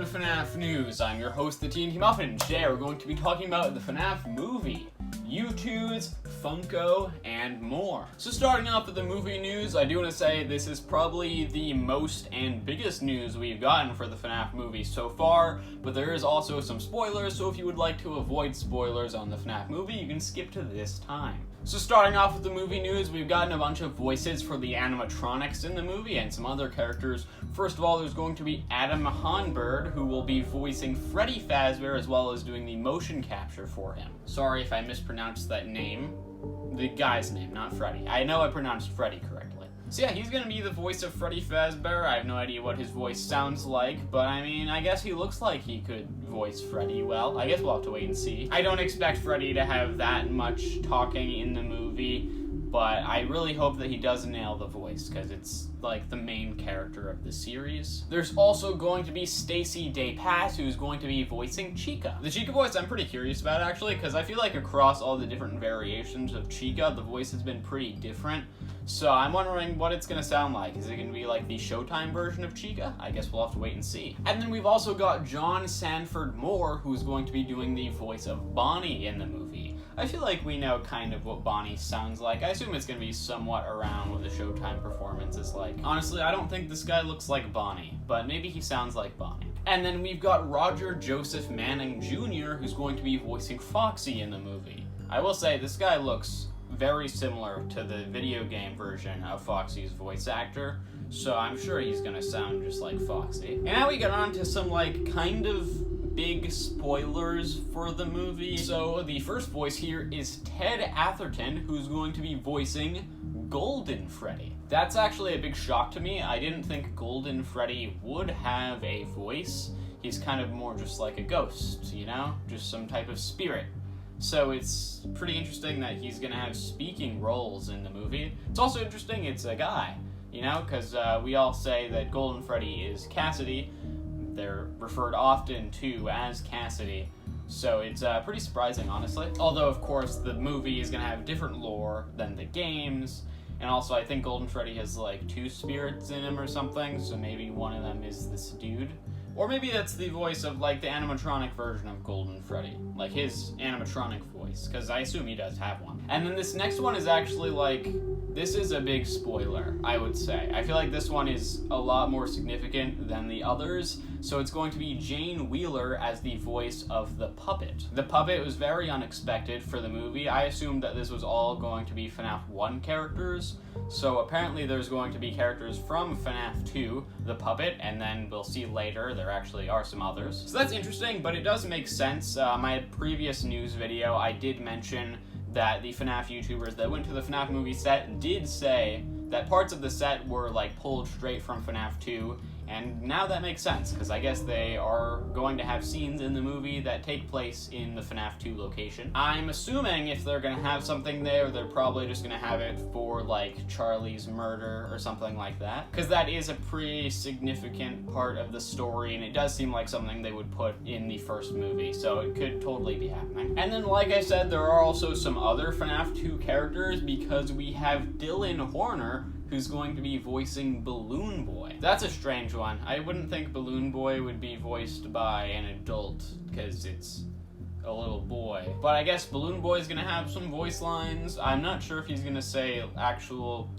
to FNaF News. I'm your host, the TNT Muffin. Today we're going to be talking about the FNaF movie, Youtooz, Funko, and more. So starting off with the movie news, I do want to say this is probably the most and biggest news we've gotten for the FNaF movie so far, but there is also some spoilers, so if you would like to avoid spoilers on the FNaF movie, you can skip to this time. So starting off with the movie news, we've gotten a bunch of voices for the animatronics in the movie and some other characters. First of all, there's going to be Adam Hanberg, who will be voicing Freddy Fazbear as well as doing the motion capture for him. Sorry if I mispronounced that name. The guy's name, not Freddy. I know I pronounced Freddy correctly. So yeah, he's gonna be the voice of Freddy Fazbear. I have no idea what his voice sounds like, but I mean, I guess he looks like he could voice Freddy well. I guess we'll have to wait and see. I don't expect Freddy to have that much talking in the movie, but I really hope that he does nail the voice, because it's like the main character of the series. There's also going to be Stacey Day-Pass, who's going to be voicing Chica. The Chica voice I'm pretty curious about, actually, because I feel like across all the different variations of Chica, the voice has been pretty different. So I'm wondering what it's going to sound like. Is it going to be like the Showtime version of Chica? I guess we'll have to wait and see. And then we've also got John Sanford Moore, who's going to be doing the voice of Bonnie in the movie. I feel like we know kind of what Bonnie sounds like. I assume it's going to be somewhat around what the Showtime performance is like. Honestly, I don't think this guy looks like Bonnie, but maybe he sounds like Bonnie. And then we've got Roger Joseph Manning Jr., who's going to be voicing Foxy in the movie. I will say, this guy looks very similar to the video game version of Foxy's voice actor, so I'm sure he's gonna sound just like Foxy. And now we get on to some kind of big spoilers for the movie. So the first voice here is Ted Atherton, who's going to be voicing Golden Freddy. That's actually a big shock to me. I didn't think Golden Freddy would have a voice. He's kind of more just like a ghost, you know? Just some type of spirit. So it's pretty interesting that he's going to have speaking roles in the movie. It's also interesting it's a guy, you know, because we all say that Golden Freddy is Cassidy. They're referred often to as Cassidy. So it's pretty surprising, honestly. Although, of course, the movie is going to have different lore than the games. And also, I think Golden Freddy has like 2 spirits in him or something, so maybe one of them is this dude. Or maybe that's the voice of like the animatronic version of Golden Freddy, like his animatronic voice, because I assume he does have one. And then this next one is actually this is a big spoiler, I would say. I feel like this one is a lot more significant than the others, so it's going to be Jane Wheeler as the voice of the puppet. The puppet was very unexpected for the movie. I assumed that this was all going to be FNaF 1 characters, so apparently there's going to be characters from FNaF 2, the puppet, and then we'll see later there actually are some others. So that's interesting, but it does make sense. My previous news video, I did mention that the FNaF YouTubers that went to the FNaF movie set did say that parts of the set were pulled straight from FNaF 2, and now that makes sense, because I guess they are going to have scenes in the movie that take place in the FNaF 2 location. I'm assuming if they're going to have something there, they're probably just going to have it for, Charlie's murder or something like that, because that is a pretty significant part of the story, and it does seem like something they would put in the first movie, so it could totally be happening. And then, like I said, there are also some other FNaF 2 characters, because we have Dylan Horner, who's going to be voicing Balloon Boy. That's a strange one. I wouldn't think Balloon Boy would be voiced by an adult, because it's a little boy. But I guess Balloon Boy's gonna have some voice lines. I'm not sure if he's gonna say actual,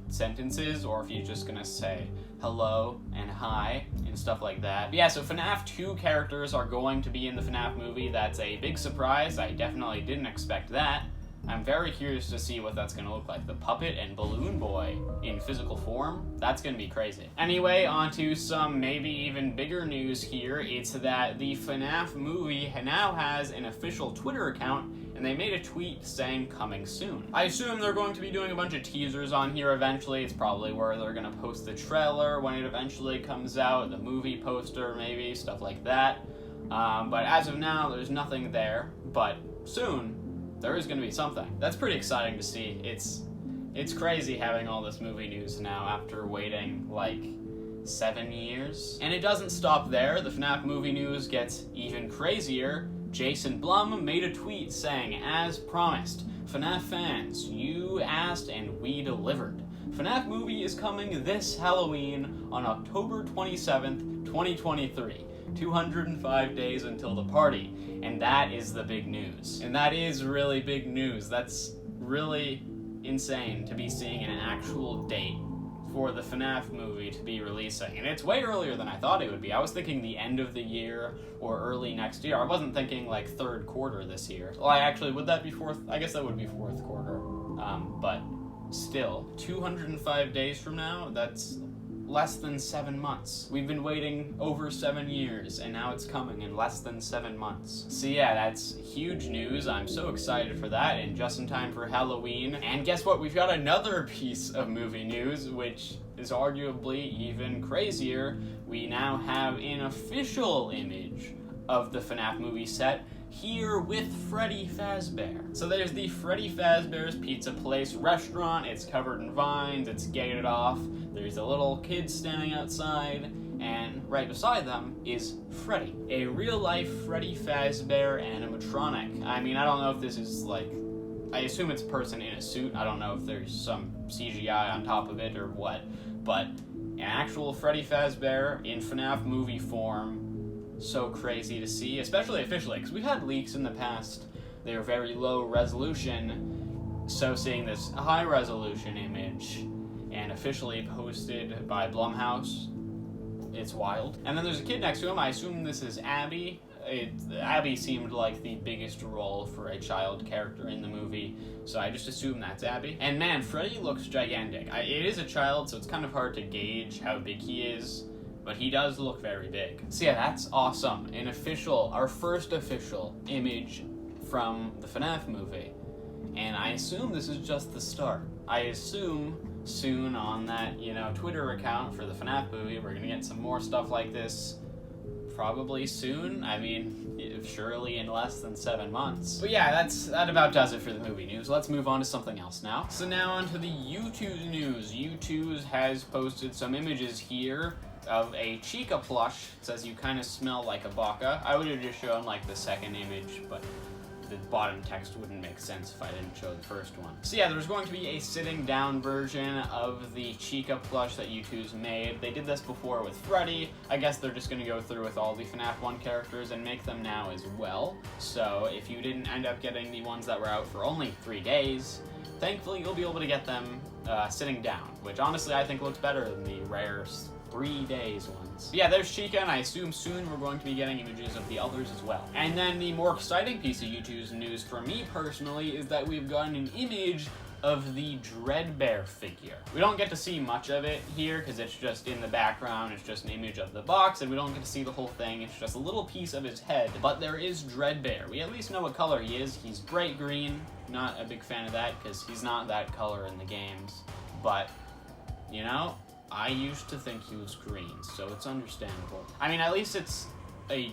sentences, or if he's just gonna say hello and hi and stuff like that. But yeah, so FNaF 2 characters are going to be in the FNaF movie. That's a big surprise. I definitely didn't expect that. I'm very curious to see what that's going to look like. The puppet and Balloon Boy in physical form? That's going to be crazy. Anyway, on to some maybe even bigger news here. It's that the FNaF movie now has an official Twitter account, and they made a tweet saying coming soon. I assume they're going to be doing a bunch of teasers on here eventually. It's probably where they're going to post the trailer when it eventually comes out, the movie poster maybe, stuff like that. But as of now, there's nothing there, but soon, there is going to be something. That's pretty exciting to see. It's crazy having all this movie news now after waiting 7 years. And it doesn't stop there. The FNaF movie news gets even crazier. Jason Blum made a tweet saying, as promised, FNaF fans, you asked and we delivered. FNaF movie is coming this Halloween on October 27th, 2023. 205 days until the party, and that is the big news. And that is really big news. That's really insane to be seeing an actual date for the FNaF movie to be releasing. And it's way earlier than I thought it would be. I was thinking the end of the year or early next year. I wasn't thinking like third quarter this year. Well, would that be fourth? I guess that would be fourth quarter. But still, 205 days from now, that's less than 7 months. We've been waiting over 7 years, and now it's coming in less than 7 months. So yeah, that's huge news. I'm so excited for that, and just in time for Halloween. And guess what? We've got another piece of movie news, which is arguably even crazier. We now have an official image of the FNaF movie set here with Freddy Fazbear. So there's the Freddy Fazbear's Pizza Place restaurant. It's covered in vines, it's gated off. There's a little kid standing outside, and right beside them is Freddy, a real-life Freddy Fazbear animatronic. I mean, I don't know if this is like, I assume it's a person in a suit. I don't know if there's some CGI on top of it or what, but an actual Freddy Fazbear in FNaF movie form. So crazy to see, especially officially, because we've had leaks in the past. They're very low resolution, so seeing this high resolution image and officially posted by Blumhouse, it's wild. And then there's a kid next to him. I assume this is Abby. Abby seemed like the biggest role for a child character in the movie, so I just assume that's Abby. And man, Freddy looks gigantic. It is a child, so it's kind of hard to gauge how big he is, but he does look very big. So yeah, that's awesome. Our first official image from the FNaF movie. And I assume this is just the start. I assume soon on that, Twitter account for the FNaF movie, we're gonna get some more stuff like this. Probably soon. I mean, surely in less than 7 months. But yeah, that about does it for the movie news. Let's move on to something else now. So now on to the Youtooz news. Youtooz has posted some images here of a Chica plush. It says you kind of smell like a baka. I would have just shown like the second image, but the bottom text wouldn't make sense if I didn't show the first one. So yeah, there's going to be a sitting down version of the Chica plush that Youtooz made. They did this before with Freddy. I guess they're just going to go through with all the FNaF 1 characters and make them now as well. So if you didn't end up getting the ones that were out for only 3 days, thankfully you'll be able to get them sitting down, which honestly I think looks better than the rare 3 days ones. But yeah, there's Chica, and I assume soon we're going to be getting images of the others as well. And then the more exciting piece of Youtooz news for me personally is that we've gotten an image of the Dreadbear figure. We don't get to see much of it here because it's just in the background, it's just an image of the box, and we don't get to see the whole thing, it's just a little piece of his head. But there is Dreadbear. We at least know what color he is. He's bright green. Not a big fan of that because he's not that color in the games. But, I used to think he was green, so it's understandable. I mean, at least it's a,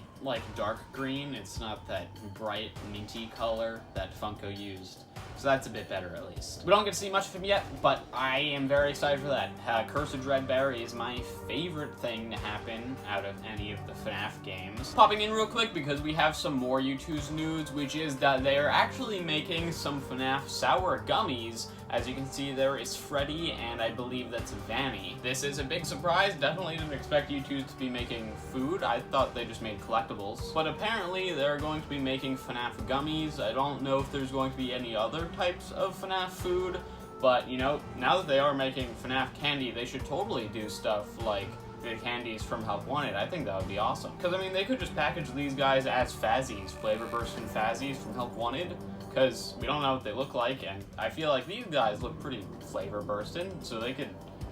dark green. It's not that bright, minty color that Funko used. So that's a bit better, at least. We don't get to see much of him yet, but I am very excited for that. Curse of Dreadbear is my favorite thing to happen out of any of the FNaF games. Popping in real quick because we have some more Youtooz news, which is that they are actually making some FNaF sour gummies. As you can see, there is Freddy, and I believe that's Vanny. This is a big surprise. Definitely didn't expect Youtooz to be making food. I thought they just made collectibles. But apparently, they're going to be making FNaF gummies. I don't know if there's going to be any other types of FNaF food, but, now that they are making FNaF candy, they should totally do stuff like the candies from Help Wanted. I think that would be awesome. Because, I mean, they could just package these guys as Fazzies, Flavor Burstin' Fazzies from Help Wanted, because we don't know what they look like, and I feel like these guys look pretty flavor bursting, so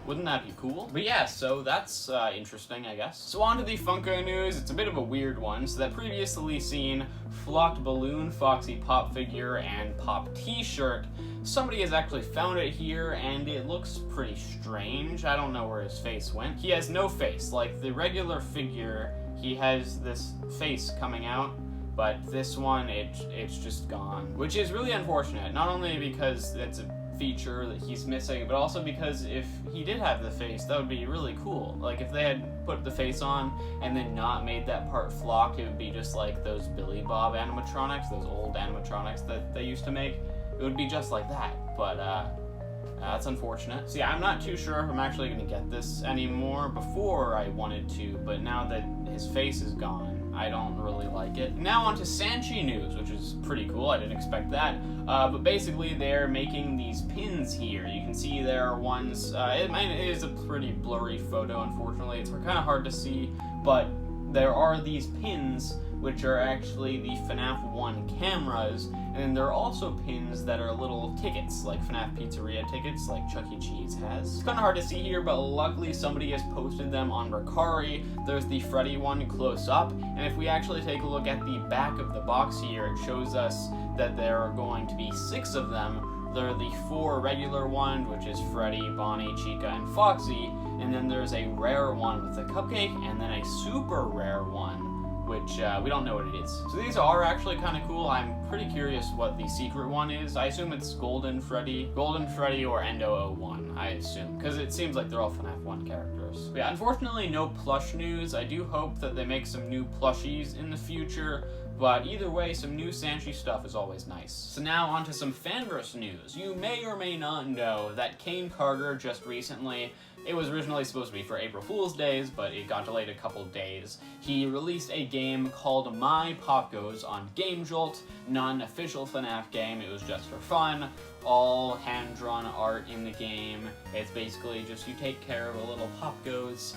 wouldn't that be cool? But yeah, so that's interesting, I guess. So on to the Funko news. It's a bit of a weird one. So that previously seen flocked balloon, Foxy pop figure, and pop t-shirt, somebody has actually found it here, and it looks pretty strange. I don't know where his face went. He has no face. Like the regular figure, he has this face coming out, but this one, it's just gone. Which is really unfortunate, not only because it's a feature that he's missing, but also because if he did have the face, that would be really cool. Like, if they had put the face on and then not made that part flocked, it would be just like those Billy Bob animatronics, those old animatronics that they used to make. It would be just like that, but That's unfortunate. See, I'm not too sure if I'm actually going to get this anymore. Before I wanted to, but now that his face is gone, I don't really like it. Now on to Sanshee news, which is pretty cool. I didn't expect that. But basically, they're making these pins here. You can see there are ones, it is a pretty blurry photo, unfortunately. It's kind of hard to see, but there are these pins which are actually the FNaF 1 cameras, and there are also pins that are little tickets, like FNaF Pizzeria tickets, like Chuck E. Cheese has. It's kind of hard to see here, but luckily somebody has posted them on Rakari. There's the Freddy one close up, and if we actually take a look at the back of the box here, it shows us that there are going to be 6 of them. There are the 4 regular ones, which is Freddy, Bonnie, Chica, and Foxy, and then there's a rare one with a cupcake, and then a super rare one, which we don't know what it is. So these are actually kind of cool. I'm pretty curious what the secret one is. I assume it's Golden Freddy or Endo 01, I assume, because it seems like they're all FNaF 1 characters. But yeah, unfortunately no plush news. I do hope that they make some new plushies in the future, but either way, some new Sanshee stuff is always nice. So now on to some Fanverse news. You may or may not know that Kane Carter just recently, it was originally supposed to be for April Fool's Days, but it got delayed a couple days. He released a game called My Pop Goes on Game Jolt, not an official FNaF game, it was just for fun. All hand-drawn art in the game. It's basically just you take care of a little Pop Goes.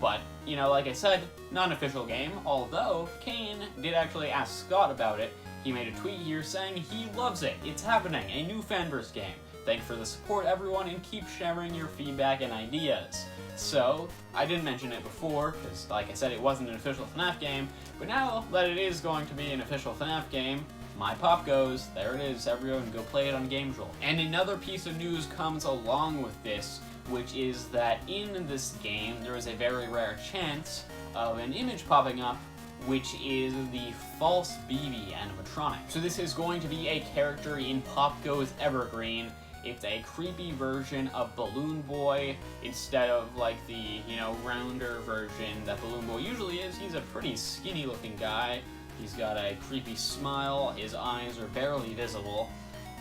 But, you know, like I said, not an official game, although Kane did actually ask Scott about it. He made a tweet here saying he loves it. It's happening, a new Fanverse game. Thanks for the support, everyone, and keep sharing your feedback and ideas. So, I didn't mention it before, because, like I said, it wasn't an official FNaF game, but now that it is going to be an official FNaF game, My Pop Goes, there it is, everyone, go play it on Game Jolt. And another piece of news comes along with this, which is that in this game, there is a very rare chance of an image popping up, which is the false BB animatronic. So this is going to be a character in Pop Goes Evergreen. It's a creepy version of Balloon Boy instead of like the, you know, rounder version that Balloon Boy usually is. He's a pretty skinny looking guy. He's got a creepy smile. His eyes are barely visible.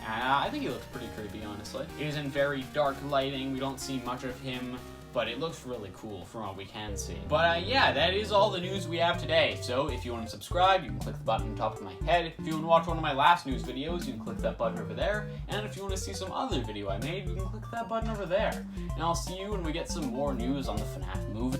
I think he looks pretty creepy, honestly. It is in very dark lighting. We don't see much of him, but it looks really cool from what we can see. But yeah, that is all the news we have today. So if you want to subscribe, you can click the button on top of my head. If you want to watch one of my last news videos, you can click that button over there. And if you want to see some other video I made, you can click that button over there. And I'll see you when we get some more news on the FNaF movie.